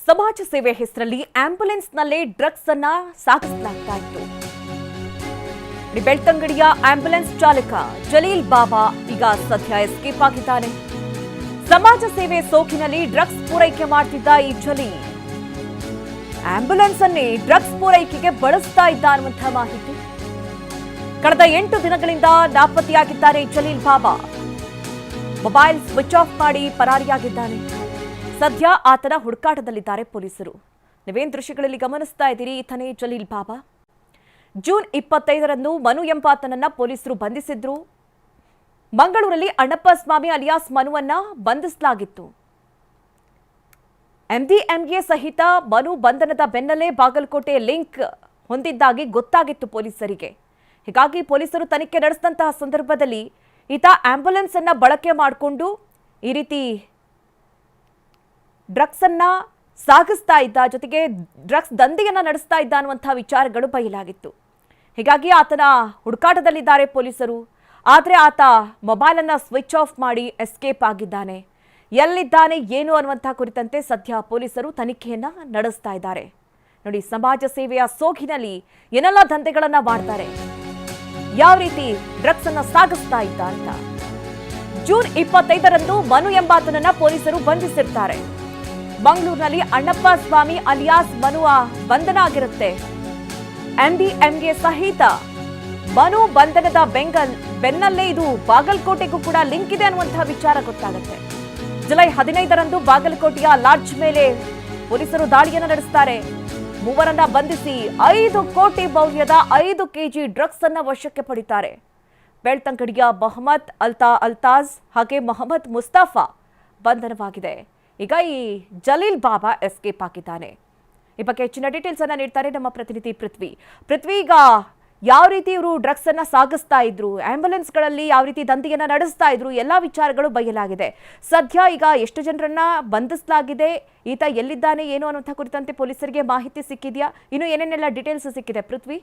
ಸಮಾಜ ಸೇವೆ ಹೆಸರಲ್ಲಿ ಆಂಬ್ಯುಲೆನ್ಸ್ನಲ್ಲೇ ಡ್ರಗ್ಸ್ ಅನ್ನ ಸಾಗಿಸಲಾಗ್ತಾ ಇತ್ತು. ಬೆಳ್ತಂಗಡಿಯ ಆಂಬ್ಯುಲೆನ್ಸ್ ಚಾಲಕ ಜಲೀಲ್ ಬಾಬಾ ಈಗ ಸದ್ಯ ಎಸ್ಕೇಪ್ ಆಗಿದ್ದಾನೆ. ಸಮಾಜ ಸೇವೆ ಸೋಕಿನಲ್ಲಿ ಡ್ರಗ್ಸ್ ಪೂರೈಕೆ ಮಾಡ್ತಿದ್ದ ಈ ಜಲೀಲ್ ಆಂಬ್ಯುಲೆನ್ಸ್ ಅನ್ನೇ ಡ್ರಗ್ಸ್ ಪೂರೈಕೆಗೆ ಬಳಸ್ತಾ ಇದ್ದ ಅನ್ನುವಂತಹ ಮಾಹಿತಿ. ಕಳೆದ 8 ದಿನಗಳಿಂದ ನಾಪತ್ತೆಯಾಗಿದ್ದಾರೆ ಜಲೀಲ್ ಬಾಬಾ. ಮೊಬೈಲ್ ಸ್ವಿಚ್ ಆಫ್ ಮಾಡಿ ಪರಾರಿಯಾಗಿದ್ದಾನೆ. ಸದ್ಯ ಆತನ ಹುಡುಕಾಟದಲ್ಲಿದ್ದಾರೆ ಪೊಲೀಸರು. ನೀವೇನ್ ದೃಶ್ಯಗಳಲ್ಲಿ ಗಮನಿಸ್ತಾ ಇದ್ದೀರಿ, ಈತನೇ ಜಲೀಲ್ ಬಾಬಾ. ಜೂನ್ 25ರಂದು ಮನು ಎಂಬಾತನನ್ನ ಪೊಲೀಸರು ಬಂಧಿಸಿದ್ರು. ಮಂಗಳೂರಲ್ಲಿ ಅಣ್ಣಪ್ಪ ಸ್ವಾಮಿ ಅಲಿಯಾಸ್ ಮನುವನ್ನ ಬಂಧಿಸಲಾಗಿತ್ತು. MDMA ಸಹಿತ ಮನು ಬಂಧನದ ಬೆನ್ನಲ್ಲೇ ಬಾಗಲಕೋಟೆ ಲಿಂಕ್ ಹೊಂದಿದ್ದಾಗಿ ಗೊತ್ತಾಗಿತ್ತು ಪೊಲೀಸರಿಗೆ. ಹೀಗಾಗಿ ಪೊಲೀಸರು ತನಿಖೆ ನಡೆಸಿದಂತಹ ಸಂದರ್ಭದಲ್ಲಿ ಈತ ಆಂಬ್ಯುಲೆನ್ಸ್ ಅನ್ನ ಬಳಕೆ ಮಾಡಿಕೊಂಡು ಈ ರೀತಿ ಡ್ರಗ್ಸ್ ಅನ್ನ ಸಾಗಿಸ್ತಾ ಇದ್ದ, ಜೊತೆಗೆ ಡ್ರಗ್ಸ್ ದಂಧೆಯನ್ನ ನಡೆಸ್ತಾ ಇದ್ದ ಅನ್ನುವಂತಹ ವಿಚಾರಗಳು ಬಯಲಾಗಿತ್ತು. ಹೀಗಾಗಿ ಆತನ ಹುಡುಕಾಟದಲ್ಲಿದ್ದಾರೆ ಪೊಲೀಸರು. ಆದರೆ ಆತ ಮೊಬೈಲ್ ಅನ್ನ ಸ್ವಿಚ್ ಆಫ್ ಮಾಡಿ ಎಸ್ಕೇಪ್ ಆಗಿದ್ದಾನೆ. ಎಲ್ಲಿದ್ದಾನೆ ಏನು ಅನ್ನುವಂತಹ ಕುರಿತಂತೆ ಸದ್ಯ ಪೊಲೀಸರು ತನಿಖೆಯನ್ನ ನಡೆಸ್ತಾ ಇದ್ದಾರೆ. ನೋಡಿ, ಸಮಾಜ ಸೇವೆಯ ಸೋಗಿನಲ್ಲಿ ಏನೆಲ್ಲ ದಂಧೆಗಳನ್ನ ಮಾಡ್ತಾರೆ, ಯಾವ ರೀತಿ ಡ್ರಗ್ಸ್ ಅನ್ನ ಸಾಗಿಸ್ತಾ ಇದ್ದ ಅಂತ. ಜೂನ್ 25ರಂದು ಮನು ಎಂಬಾತನನ್ನ ಪೊಲೀಸರು ಬಂಧಿಸಿರ್ತಾರೆ. ಮಂಗಳೂರಿನಲ್ಲಿ ಅಣ್ಣಪ್ಪ ಸ್ವಾಮಿ ಅಲಿಯಾಸ್ ಮನುವ ಬಂಧನ ಆಗಿರುತ್ತೆ. MDMA ಸಹಿತ ಮನು ಬಂಧನದ ಬೆನ್ನಲ್ಲೇ ಇದು ಬಾಗಲಕೋಟೆಗೂ ಕೂಡ ಲಿಂಕ್ ಇದೆ ಅನ್ನುವಂತಹ ವಿಚಾರ ಗೊತ್ತಾಗುತ್ತೆ. ಜುಲೈ 15ರಂದು ಬಾಗಲಕೋಟೆಯ ಲಾಡ್ಜ್ ಮೇಲೆ ಪೊಲೀಸರು ದಾಳಿಯನ್ನು ನಡೆಸುತ್ತಾರೆ. ಮೂವರನ್ನ ಬಂಧಿಸಿ 5 ಕೋಟಿ ಮೌಲ್ಯದ 5 ಕೆಜಿ ಡ್ರಗ್ಸ್ ಅನ್ನ ವಶಕ್ಕೆ ಪಡಿತಾರೆ. ಬೆಳ್ತಂಗಡಿಯ ಮೊಹಮ್ಮದ್ ಅಲ್ತಾಜ್ ಹಾಗೆ ಮೊಹಮ್ಮದ್ ಮುಸ್ತಫಾ ಬಂಧನವಾಗಿದೆ. ಈಗ ಈ ಜಲೀಲ್ ಬಾಬಾ ಎಸ್ಕೇಪ್ ಆಗಿದ್ದಾನೆ. ಈ ಬಗ್ಗೆ ಹೆಚ್ಚಿನ ಡೀಟೇಲ್ಸ್ ಅನ್ನ ನೀಡ್ತಾರೆ ನಮ್ಮ ಪ್ರತಿನಿಧಿ ಪೃಥ್ವಿ. ಈಗ ಯಾವ ರೀತಿ ಇವರು ಡ್ರಗ್ಸ್ ಅನ್ನ ಸಾಗಿಸ್ತಾ ಇದ್ರು, ಆಂಬ್ಯುಲೆನ್ಸ್ಗಳಲ್ಲಿ ಯಾವ ರೀತಿ ದಂಧೆಯನ್ನ ನಡೆಸ್ತಾ ಇದ್ರು, ಎಲ್ಲಾ ವಿಚಾರಗಳು ಬಯಲಾಗಿದೆ. ಸದ್ಯ ಈಗ ಎಷ್ಟು ಜನರನ್ನ ಬಂಧಿಸಲಾಗಿದೆ, ಈತ ಎಲ್ಲಿದ್ದಾನೆ ಏನು ಅನ್ನುವಂಥ ಕುರಿತಂತೆ ಪೊಲೀಸರಿಗೆ ಮಾಹಿತಿ ಸಿಕ್ಕಿದೆಯಾ? ಇನ್ನು ಏನೇನೆಲ್ಲ ಡೀಟೇಲ್ಸ್ ಸಿಕ್ಕಿದೆ ಪೃಥ್ವಿ?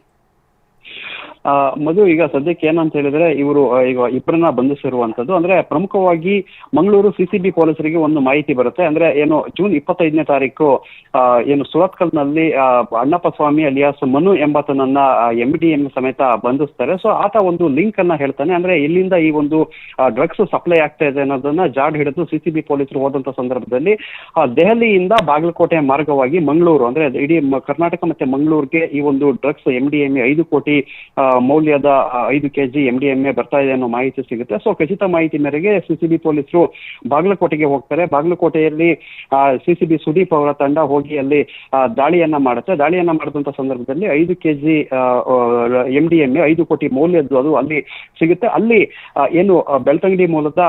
ಮಧು, ಈಗ ಸದ್ಯಕ್ಕೆ ಏನಂತ ಹೇಳಿದ್ರೆ ಇವರು ಈಗ ಇಬ್ಬರನ್ನ ಬಂಧಿಸಿರುವಂತದ್ದು. ಅಂದ್ರೆ ಪ್ರಮುಖವಾಗಿ ಮಂಗಳೂರು ಸಿಸಿಬಿ ಪೊಲೀಸರಿಗೆ ಒಂದು ಮಾಹಿತಿ ಬರುತ್ತೆ. ಅಂದ್ರೆ ಏನು ಜೂನ್ 25ನೇ ತಾರೀಕು ಏನು ಸುರತ್ಕಲ್ನಲ್ಲಿ ಅಣ್ಣಪ್ಪ ಸ್ವಾಮಿ ಅಲಿಯಾಸ್ ಮನು ಎಂಬಾತನನ್ನ MDMA ಸಮೇತ ಬಂಧಿಸ್ತಾರೆ. ಸೊ ಆತ ಒಂದು ಲಿಂಕ್ ಅನ್ನ ಹೇಳ್ತಾನೆ. ಅಂದ್ರೆ ಇಲ್ಲಿಂದ ಈ ಒಂದು ಡ್ರಗ್ಸ್ ಸಪ್ಲೈ ಆಗ್ತಾ ಇದೆ ಅನ್ನೋದನ್ನ ಜಾಡ್ ಹಿಡಿದು ಸಿಸಿಬಿ ಪೊಲೀಸರು ಹೋದಂತ ಸಂದರ್ಭದಲ್ಲಿ ದೆಹಲಿಯಿಂದ ಬಾಗಲಕೋಟೆ ಮಾರ್ಗವಾಗಿ ಮಂಗಳೂರು, ಅಂದ್ರೆ ಇಡೀ ಕರ್ನಾಟಕ ಮತ್ತೆ ಮಂಗಳೂರಿಗೆ ಈ ಒಂದು ಡ್ರಗ್ಸ್ MDMA 5 ಕೋಟಿ ಮೌಲ್ಯದ 5 ಕೆಜಿ MDMA ಬರ್ತಾ ಇದೆ ಅನ್ನೋ ಮಾಹಿತಿ ಸಿಗುತ್ತೆ. ಸೊ ಖಚಿತ ಮಾಹಿತಿ ಮೇರೆಗೆ ಸಿಸಿಬಿ ಪೊಲೀಸರು ಬಾಗಲಕೋಟೆಗೆ ಹೋಗ್ತಾರೆ. ಬಾಗಲಕೋಟೆಯಲ್ಲಿ ಸಿಸಿಬಿ ಸುದೀಪ್ ಅವರ ತಂಡ ಹೋಗಿ ಅಲ್ಲಿ ದಾಳಿಯನ್ನ ಮಾಡುತ್ತೆ. ದಾಳಿಯನ್ನ ಮಾಡಿದಂತ ಸಂದರ್ಭದಲ್ಲಿ 5 ಕೆಜಿ MDMA 5 ಕೋಟಿ ಮೌಲ್ಯದ್ದು ಅದು ಅಲ್ಲಿ ಸಿಗುತ್ತೆ. ಅಲ್ಲಿ ಏನು ಬೆಳ್ತಂಗಡಿ ಮೂಲದ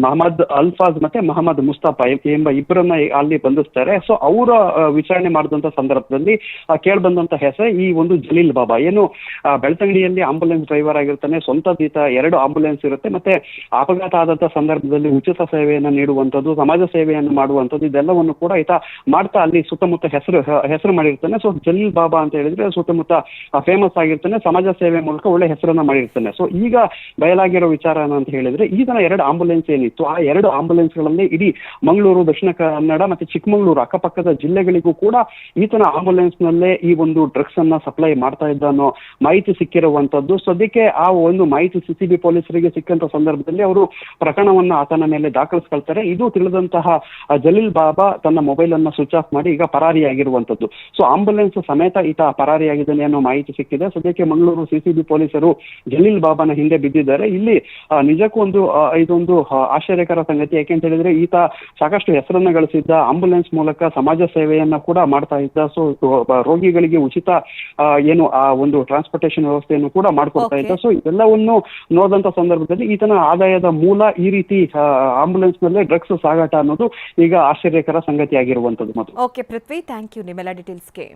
ಮೊಹಮ್ಮದ್ ಅಲ್ಫಾಜ್ ಮತ್ತೆ ಮೊಹಮ್ಮದ್ ಮುಸ್ತಫಾ ಎಂಬ ಇಬ್ಬರನ್ನ ಅಲ್ಲಿ ಬಂಧಿಸ್ತಾರೆ. ಸೊ ಅವರ ವಿಚಾರಣೆ ಮಾಡಿದಂತ ಸಂದರ್ಭದಲ್ಲಿ ಕೇಳ್ಬಂದಂತ ಹೆಸರು ಈ ಒಂದು ಜಲೀಲ್ ಬಾಬಾ. ಏನು ಬೆಳ್ತಂಗಡಿಯಲ್ಲಿ ಆಂಬುಲೆನ್ಸ್ ಡ್ರೈವರ್ ಆಗಿರ್ತಾನೆ, ಸ್ವಂತದೀತ 2 ಆಂಬುಲೆನ್ಸ್ ಇರುತ್ತೆ, ಮತ್ತೆ ಅಪಘಾತ ಆದಂತ ಸಂದರ್ಭದಲ್ಲಿ ಉಚಿತ ಸೇವೆಯನ್ನ ನೀಡುವಂಥದ್ದು, ಸಮಾಜ ಸೇವೆಯನ್ನು ಮಾಡುವಂಥದ್ದು, ಇದೆಲ್ಲವನ್ನು ಕೂಡ ಈತ ಮಾಡ್ತಾ ಅಲ್ಲಿ ಸುತ್ತಮುತ್ತ ಹೆಸರು ಮಾಡಿರ್ತಾನೆ. ಸೊ ಜಲೀಲ್ ಬಾಬಾ ಅಂತ ಹೇಳಿದ್ರೆ ಸುತ್ತಮುತ್ತ ಫೇಮಸ್ ಆಗಿರ್ತಾನೆ, ಸಮಾಜ ಸೇವೆ ಮೂಲಕ ಒಳ್ಳೆ ಹೆಸರನ್ನ ಮಾಡಿರ್ತಾನೆ. ಸೊ ಈಗ ಬಯಲಾಗಿರೋ ವಿಚಾರ ಅಂತ ಹೇಳಿದ್ರೆ ಈತನ 2 ಆಂಬುಲೆನ್ಸ್ ಏನಿತ್ತು, ಆ 2 ಆಂಬುಲೆನ್ಸ್ ಗಳಲ್ಲಿ ಇಡೀ ಮಂಗಳೂರು, ದಕ್ಷಿಣ ಕನ್ನಡ ಮತ್ತೆ ಚಿಕ್ಕಮಗಳೂರು ಅಕ್ಕಪಕ್ಕದ ಜಿಲ್ಲೆಗಳಿಗೂ ಕೂಡ ಈತನ ಆಂಬುಲೆನ್ಸ್ ನಲ್ಲೇ ಈ ಒಂದು ಡ್ರಗ್ಸ್ ಅನ್ನ ಸಪ್ಲೈ ಮಾಡ್ತಾ ಇದ್ದ ಅನ್ನೋ ಮಾಹಿತಿ ಸಿಕ್ಕಿರುವಂತದ್ದು. ಸದ್ಯಕ್ಕೆ ಆ ಒಂದು ಮಾಹಿತಿ ಸಿಸಿಬಿ ಪೊಲೀಸರಿಗೆ ಸಿಕ್ಕಂತ ಸಂದರ್ಭದಲ್ಲಿ ಅವರು ಪ್ರಕರಣವನ್ನ ಆತನ ಮೇಲೆ ದಾಖಲಿಸ್ಕೊಳ್ತಾರೆ. ಇದು ತಿಳಿದಂತಹ ಜಲೀಲ್ ಬಾಬಾ ತನ್ನ ಮೊಬೈಲ್ ಅನ್ನ ಸ್ವಿಚ್ ಆಫ್ ಮಾಡಿ ಈಗ ಪರಾರಿಯಾಗಿರುವಂತದ್ದು. ಸೊ ಆಂಬುಲೆನ್ಸ್ ಸಮೇತ ಈತ ಪರಾರಿಯಾಗಿದ್ದಾನೆ ಅನ್ನೋ ಮಾಹಿತಿ ಸಿಕ್ಕಿದೆ. ಸದ್ಯಕ್ಕೆ ಮಂಗಳೂರು ಸಿಸಿಬಿ ಪೊಲೀಸರು ಜಲೀಲ್ ಬಾಬಾನ ಹಿಂದೆ ಬಿದ್ದಿದ್ದಾರೆ. ಇಲ್ಲಿ ನಿಜಕ್ಕೂ ಇದೊಂದು ಆಶ್ಚರ್ಯಕರ ಸಂಗತಿ. ಯಾಕೆಂತ ಹೇಳಿದ್ರೆ ಈತ ಸಾಕಷ್ಟು ಹೆಸರನ್ನ ಗಳಿಸಿದ್ದ, ಆಂಬುಲೆನ್ಸ್ ಮೂಲಕ ಸಮಾಜ ಸೇವೆಯನ್ನ ಕೂಡ ಮಾಡ್ತಾ ಇದ್ದ. ಸೊ ರೋಗಿಗಳಿಗೆ ಉಚಿತ ಏನು ಆ ಒಂದು ಟ್ರಾನ್ಸ್ಪೋರ್ಟೇಷನ್ ವ್ಯವಸ್ಥೆಯನ್ನು ಕೂಡ ಮಾಡ್ಕೊಡ್ತಾ ಇದ್ದ. ಸೊ ಇದೆಲ್ಲವನ್ನು ನೋಡಿದಂತ ಸಂದರ್ಭದಲ್ಲಿ ಈತನ ಆದಾಯದ ಮೂಲ ಈ ರೀತಿ ಆಂಬುಲೆನ್ಸ್ ನಲ್ಲೇ ಡ್ರಗ್ಸ್ ಸಾಗಾಟ ಅನ್ನೋದು ಈಗ ಆಶ್ಚರ್ಯಕರ ಸಂಗತಿ ಆಗಿರುವಂತದ್ದು. ಓಕೆ ಪೃಥ್ವಿ, ಥ್ಯಾಂಕ್ ಯು ನಿಮ್ಮೆಲ್ಲ ಡೀಟೇಲ್ಸ್ಗೆ.